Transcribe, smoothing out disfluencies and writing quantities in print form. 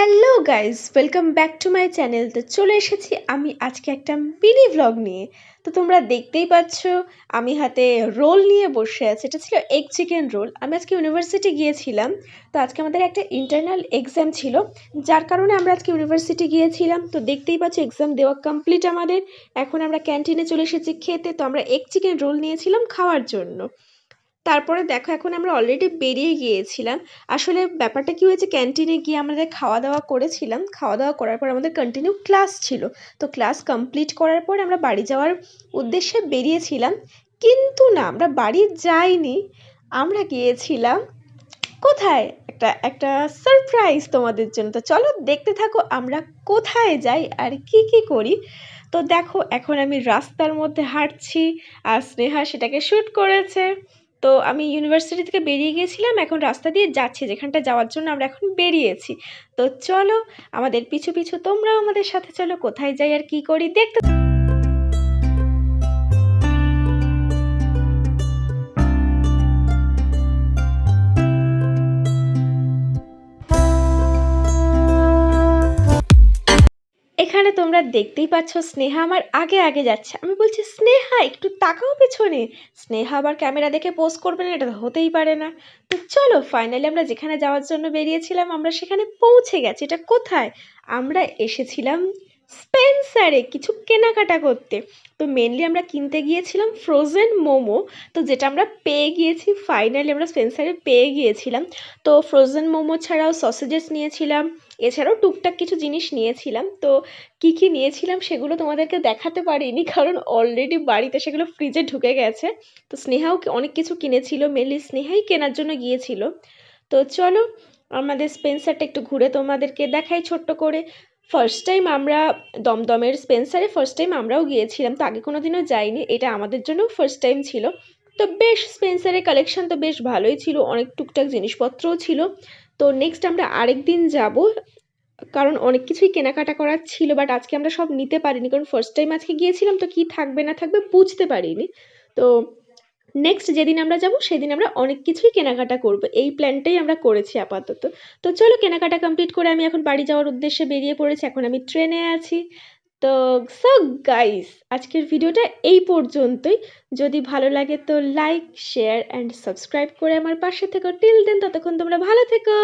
Hello guys, welcome back to my channel. তো চলে এসেছি আমি আজকে একটা মিনি ভ্লগ নিয়ে। তো তোমরা দেখতেই পাচ্ছ আমি হাতে রোল নিয়ে বসে আছি। এটা ছিল এগ চিকেন রোল। আমি আজকে ইউনিভার্সিটি গিয়েছিলাম। তো আজকে আমাদের একটা ইন্টারনাল এক্সাম ছিল, যার কারণে আমরা আজকে ইউনিভার্সিটি গিয়েছিলাম। তো দেখতেই পাচ্ছ এক্সাম দেওয়া কমপ্লিট আমাদের। এখন আমরা ক্যান্টিনে চলে এসেছি খেতে। তো আমরা এগ চিকেন রোল নিয়েছিলাম খাওয়ার জন্য। তারপরে দেখো এখন আমরা অলরেডি বেরিয়ে গিয়েছিলাম। আসলে ব্যাপারটা কি হয়েছে, ক্যান্টিনে গিয়ে আমাদের খাওয়া দাওয়া করেছিলাম। খাওয়া দাওয়া করার পর আমাদের কন্টিনিউ ক্লাস ছিল। তো ক্লাস কমপ্লিট করার পর আমরা বাড়ি যাওয়ার উদ্দেশ্যে বেরিয়েছিলাম, কিন্তু না, আমরা বাড়ি যাইনি। আমরা গিয়েছিলাম কোথায়, একটা একটা সারপ্রাইজ তোমাদের জন্য। তো চলো দেখতে থাকো আমরা কোথায় যাই আর কি কি করি। তো দেখো এখন আমি রাস্তার মধ্যে হাঁটছি, আর স্নেহা সেটাকে শ্যুট করেছে। তো আমি ইউনিভার্সিটি থেকে বেরিয়ে গিয়েছিলাম, এখন রাস্তা দিয়ে যাচ্ছি যেখানটা যাওয়ার জন্য আমরা এখন বেরিয়েছি। তো চলো আমাদের পিছু পিছু তোমরাও আমাদের সাথে চলো, কোথায় যাই আর কি করি দেখতে। এখানে তোমরা দেখতেই পাচ্ছ স্নেহা আমার আগে আগে যাচ্ছে। আমি বলছি স্নেহা একটু তাকাও পেছনে। স্নেহা আবার ক্যামেরা দেখে পোজ করবে না, এটা তো হতেই পারে না। তো চলো ফাইনালি আমরা যেখানে যাওয়ার জন্য বেরিয়েছিলাম আমরা সেখানে পৌঁছে গেছি। এটা কোথায়, আমরা এসেছিলাম স্পেন্সারে কিছু কেনাকাটা করতে। তো মেনলি আমরা কিনতে গিয়েছিলাম ফ্রোজেন মোমো। তো যেটা আমরা পেয়ে গিয়েছি, ফাইনালি আমরা স্পেন্সারে পেয়ে গিয়েছিলাম। তো ফ্রোজেন মোমো ছাড়াও সসেজেস নিয়েছিলাম, এছাড়াও টুকটাক কিছু জিনিস নিয়েছিলাম। তো কি কি নিয়েছিলাম সেগুলো তোমাদেরকে দেখাতে পারিনি, কারণ অলরেডি বাড়িতে সেগুলো ফ্রিজে ঢুকে গেছে। তো স্নেহাও অনেক কিছু কিনেছিল, মেনলি স্নেহাই কেনার জন্য গিয়েছিল। তো চলো আমাদের স্পেন্সারটা একটু ঘুরে তোমাদেরকে দেখাই ছোট্ট করে। ফার্স্ট টাইম আমরা দমদমের স্পেন্সারে ফার্স্ট টাইম আমরাও গিয়েছিলাম, তো আগে কোনো দিনও যাইনি, এটা আমাদের জন্য ফার্স্ট টাইম ছিল। তো বেশ স্পেন্সারের কালেকশন তো বেশ ভালোই ছিল, অনেক টুকটাক জিনিসপত্রও ছিল। তো নেক্সট আমরা আরেক দিন যাব, কারণ অনেক কিছুই কেনাকাটা করার ছিল, বাট আজকে আমরা সব নিতে পারিনি, কারণ ফার্স্ট টাইম আজকে গিয়েছিলাম তো কি থাকবে না থাকবে বুঝতে পারিনি। তো নেক্সট যেদিন আমরা যাব সেদিন আমরা অনেক কিছুই কেনাকাটা করব, এই প্ল্যানটাই আমরা করেছি আপাতত। তো চলো কেনাকাটা কমপ্লিট করে আমি এখন বাড়ি যাওয়ার উদ্দেশ্যে বেরিয়ে পড়েছি, এখন আমি ট্রেনে আছি। তো সো গাইস, আজকের ভিডিওটা এই পর্যন্তই। যদি ভালো লাগে তো লাইক শেয়ার অ্যান্ড সাবস্ক্রাইব করে আমার পাশে থেকো। টিল দেন ততক্ষণ তোমরা ভালো থেকো।